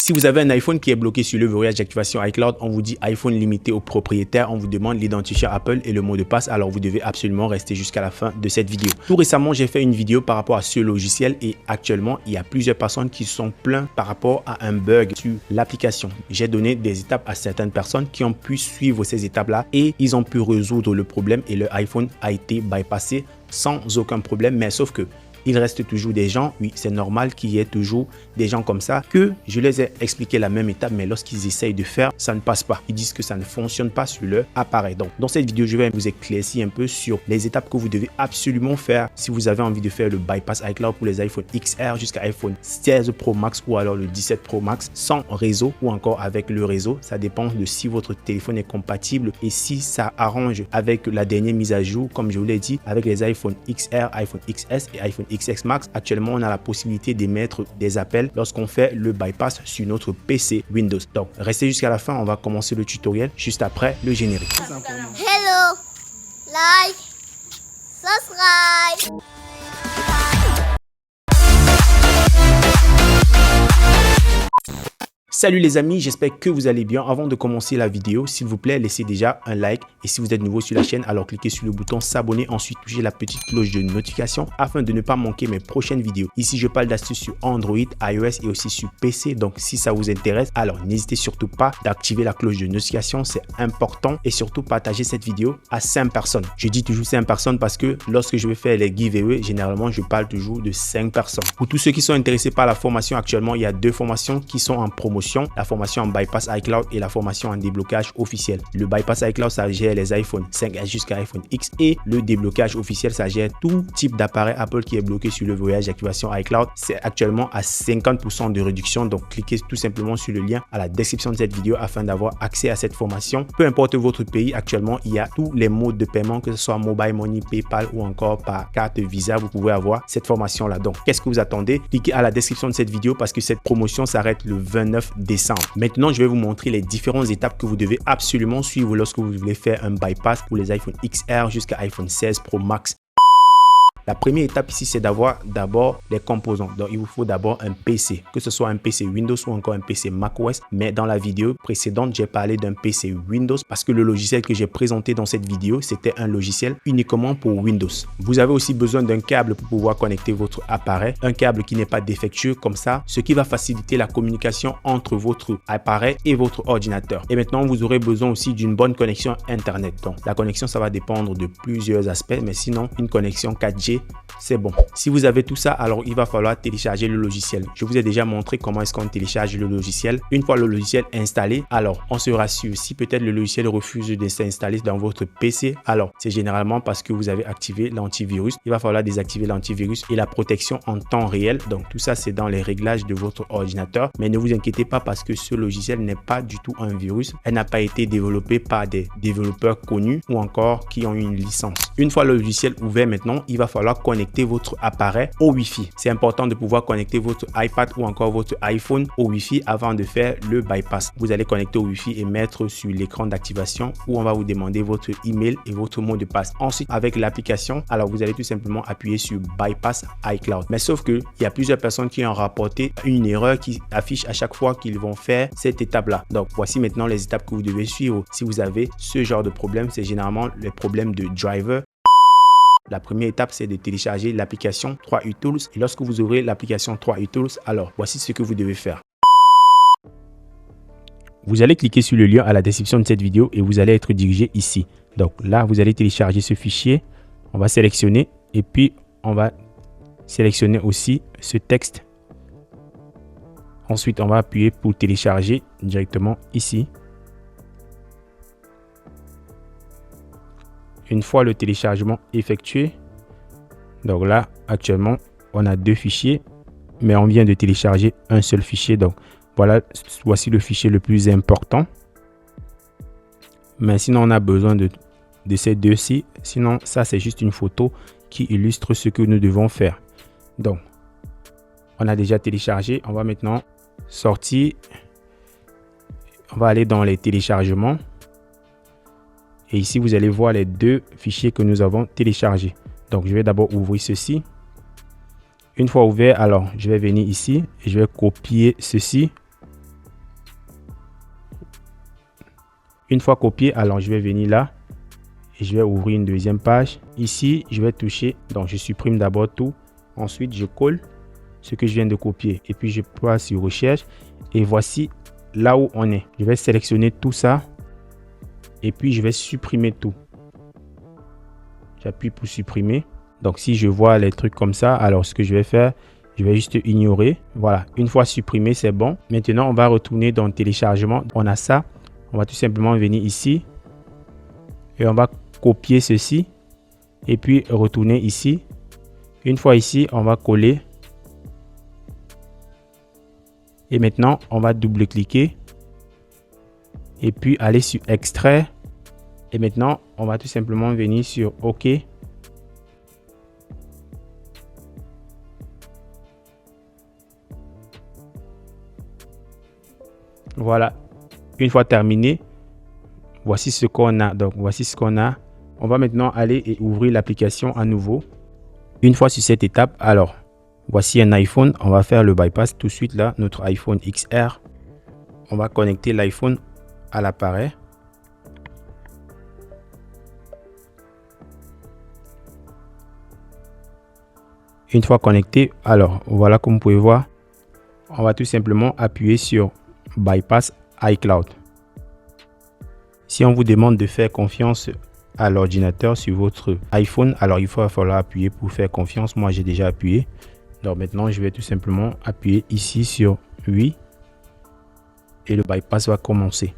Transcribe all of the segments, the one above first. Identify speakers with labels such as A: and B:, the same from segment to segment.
A: Si vous avez un iPhone qui est bloqué sur le verrouillage d'activation iCloud, on vous dit iPhone limité au propriétaire, on vous demande l'identifiant Apple et le mot de passe, alors vous devez absolument rester jusqu'à la fin de cette vidéo. Tout récemment, j'ai fait une vidéo par rapport à ce logiciel et actuellement, il y a plusieurs personnes qui sont plaintes par rapport à un bug sur l'application. J'ai donné des étapes à certaines personnes qui ont pu suivre ces étapes-là et ils ont pu résoudre le problème et leur iPhone a été bypassé sans aucun problème, mais sauf que il reste toujours des gens, oui, c'est normal qu'il y ait toujours des gens comme ça, que je les ai expliqué la même étape, mais lorsqu'ils essayent de faire, ça ne passe pas. Ils disent que ça ne fonctionne pas sur leur appareil. Donc, dans cette vidéo, je vais vous éclaircir un peu sur les étapes que vous devez absolument faire si vous avez envie de faire le bypass iCloud pour les iPhone XR jusqu'à iPhone 16 Pro Max ou alors le 17 Pro Max sans réseau ou encore avec le réseau. Ça dépend de si votre téléphone est compatible et si ça arrange avec la dernière mise à jour, comme je vous l'ai dit, avec les iPhone XR, iPhone XS et iPhone XS Max. Actuellement, on a la possibilité d'émettre des appels lorsqu'on fait le bypass sur notre PC Windows. Donc, restez jusqu'à la fin, on va commencer le tutoriel juste après le générique.
B: Hello, like, subscribe.
A: Salut les amis, j'espère que vous allez bien. Avant de commencer la vidéo, s'il vous plaît, laissez déjà un like. Et si vous êtes nouveau sur la chaîne, alors cliquez sur le bouton s'abonner. Ensuite, touchez la petite cloche de notification afin de ne pas manquer mes prochaines vidéos. Ici, je parle d'astuces sur Android, iOS et aussi sur PC. Donc, si ça vous intéresse, alors n'hésitez surtout pas d'activer la cloche de notification. C'est important. Et surtout, partagez cette vidéo à 5 personnes. Je dis toujours 5 personnes parce que lorsque je vais faire les giveaways, généralement, je parle toujours de 5 personnes. Pour tous ceux qui sont intéressés par la formation, actuellement, il y a 2 formations qui sont en promotion. La formation en bypass iCloud et la formation en déblocage officiel. Le bypass iCloud, ça gère les iPhone 5S jusqu'à iPhone X et le déblocage officiel, ça gère tout type d'appareil Apple qui est bloqué sur le verrouillage d'activation iCloud. C'est actuellement à 50% de réduction. Donc, cliquez tout simplement sur le lien à la description de cette vidéo afin d'avoir accès à cette formation. Peu importe votre pays, actuellement, il y a tous les modes de paiement, que ce soit Mobile Money, PayPal ou encore par carte Visa. Vous pouvez avoir cette formation-là. Donc, qu'est-ce que vous attendez? Cliquez à la description de cette vidéo parce que cette promotion s'arrête le 29 décembre. Maintenant, je vais vous montrer les différentes étapes que vous devez absolument suivre lorsque vous voulez faire un bypass pour les iPhone XR jusqu'à iPhone 16 Pro Max. La première étape ici, c'est d'avoir d'abord les composants. Donc, il vous faut d'abord un PC, que ce soit un PC Windows ou encore un PC macOS. Mais dans la vidéo précédente, j'ai parlé d'un PC Windows parce que le logiciel que j'ai présenté dans cette vidéo, c'était un logiciel uniquement pour Windows. Vous avez aussi besoin d'un câble pour pouvoir connecter votre appareil, un câble qui n'est pas défectueux comme ça, ce qui va faciliter la communication entre votre appareil et votre ordinateur. Et maintenant, vous aurez besoin aussi d'une bonne connexion Internet. Donc, la connexion, ça va dépendre de plusieurs aspects, mais sinon, une connexion 4G, c'est bon. Si vous avez tout ça, alors il va falloir télécharger le logiciel. Je vous ai déjà montré comment est-ce qu'on télécharge le logiciel. Une fois le logiciel installé, alors on se rassure. Si peut-être le logiciel refuse de s'installer dans votre PC, alors c'est généralement parce que vous avez activé l'antivirus. Il va falloir désactiver l'antivirus et la protection en temps réel. Donc tout ça, c'est dans les réglages de votre ordinateur. Mais ne vous inquiétez pas parce que ce logiciel n'est pas du tout un virus. Elle n'a pas été développée par des développeurs connus ou encore qui ont une licence. Une fois le logiciel ouvert maintenant, il va falloir connecter votre appareil au Wi-Fi. C'est important de pouvoir connecter votre iPad ou encore votre iPhone au Wi-Fi avant de faire le bypass. Vous allez connecter au Wi-Fi et mettre sur l'écran d'activation où on va vous demander votre email et votre mot de passe. Ensuite, avec l'application, alors vous allez tout simplement appuyer sur bypass iCloud. Mais sauf que il y a plusieurs personnes qui ont rapporté une erreur qui affiche à chaque fois qu'ils vont faire cette étape-là. Donc, voici maintenant les étapes que vous devez suivre. Si vous avez ce genre de problème, c'est généralement les problèmes de driver. La première étape, c'est de télécharger l'application 3U Tools. Et lorsque vous aurez l'application 3U Tools, alors voici ce que vous devez faire. Vous allez cliquer sur le lien à la description de cette vidéo et vous allez être dirigé ici. Donc là, vous allez télécharger ce fichier. On va sélectionner et puis on va sélectionner aussi ce texte. Ensuite, on va appuyer pour télécharger directement ici. Une fois le téléchargement effectué, donc là actuellement on a 2 fichiers mais on vient de télécharger un seul fichier. Donc voilà, voici le fichier le plus important, mais sinon on a besoin de ces 2-ci. Sinon ça c'est juste une photo qui illustre ce que nous devons faire. Donc on a déjà téléchargé, on va maintenant sortir, on va aller dans les téléchargements. Et ici, vous allez voir les 2 fichiers que nous avons téléchargés. Donc, je vais d'abord ouvrir ceci. Une fois ouvert, alors, je vais venir ici et je vais copier ceci. Une fois copié, alors je vais venir là et je vais ouvrir une deuxième page. Ici, je vais toucher, donc je supprime d'abord tout. Ensuite, je colle ce que je viens de copier et puis je passe sur recherche et voici là où on est. Je vais sélectionner tout ça et puis je vais supprimer tout. J'appuie pour supprimer. Donc si je vois les trucs comme ça, alors ce que je vais faire, je vais juste ignorer. Voilà, une fois supprimé, c'est bon. Maintenant, on va retourner dans le téléchargement. On a ça. On va tout simplement venir ici et on va copier ceci et puis retourner ici. Une fois ici, on va coller. Et maintenant, on va double-cliquer et puis aller sur extraire. Et maintenant, on va tout simplement venir sur OK. Voilà. Une fois terminé, voici ce qu'on a. Donc, voici ce qu'on a. On va maintenant aller et ouvrir l'application à nouveau. Une fois sur cette étape, alors, voici un iPhone. On va faire le bypass tout de suite là. Notre iPhone XR. On va connecter l'iPhone à l'appareil. Une fois connecté, alors voilà comme vous pouvez voir, on va tout simplement appuyer sur Bypass iCloud. Si on vous demande de faire confiance à l'ordinateur sur votre iPhone, alors il va falloir appuyer pour faire confiance. Moi, j'ai déjà appuyé. Donc maintenant, je vais tout simplement appuyer ici sur oui et le bypass va commencer.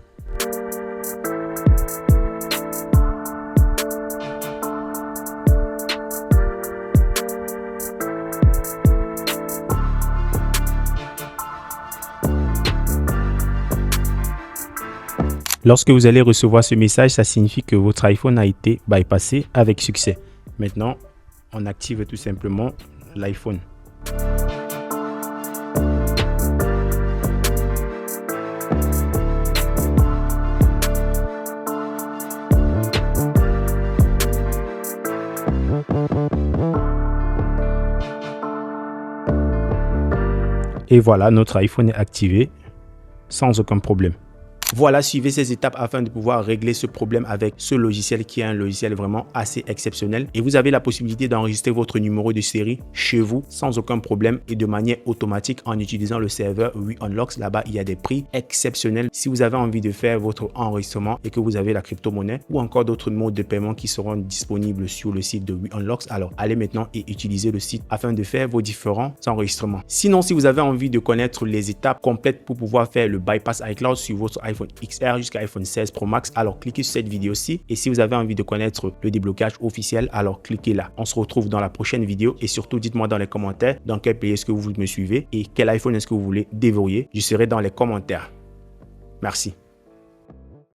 A: Lorsque vous allez recevoir ce message, ça signifie que votre iPhone a été bypassé avec succès. Maintenant, on active tout simplement l'iPhone. Et voilà, notre iPhone est activé sans aucun problème. Voilà, suivez ces étapes afin de pouvoir régler ce problème avec ce logiciel qui est un logiciel vraiment assez exceptionnel. Et vous avez la possibilité d'enregistrer votre numéro de série chez vous sans aucun problème et de manière automatique en utilisant le serveur WeUnlocks. Là-bas, il y a des prix exceptionnels. Si vous avez envie de faire votre enregistrement et que vous avez la crypto-monnaie ou encore d'autres modes de paiement qui seront disponibles sur le site de WeUnlocks, alors allez maintenant et utilisez le site afin de faire vos différents enregistrements. Sinon, si vous avez envie de connaître les étapes complètes pour pouvoir faire le bypass iCloud sur votre iPhone XR jusqu'à iPhone 16 Pro Max, alors cliquez sur cette vidéo-ci. Et si vous avez envie de connaître le déblocage officiel, alors cliquez là. On se retrouve dans la prochaine vidéo et surtout dites-moi dans les commentaires dans quel pays est-ce que vous me suivez et quel iPhone est-ce que vous voulez déverrouiller. Je serai dans les commentaires. Merci.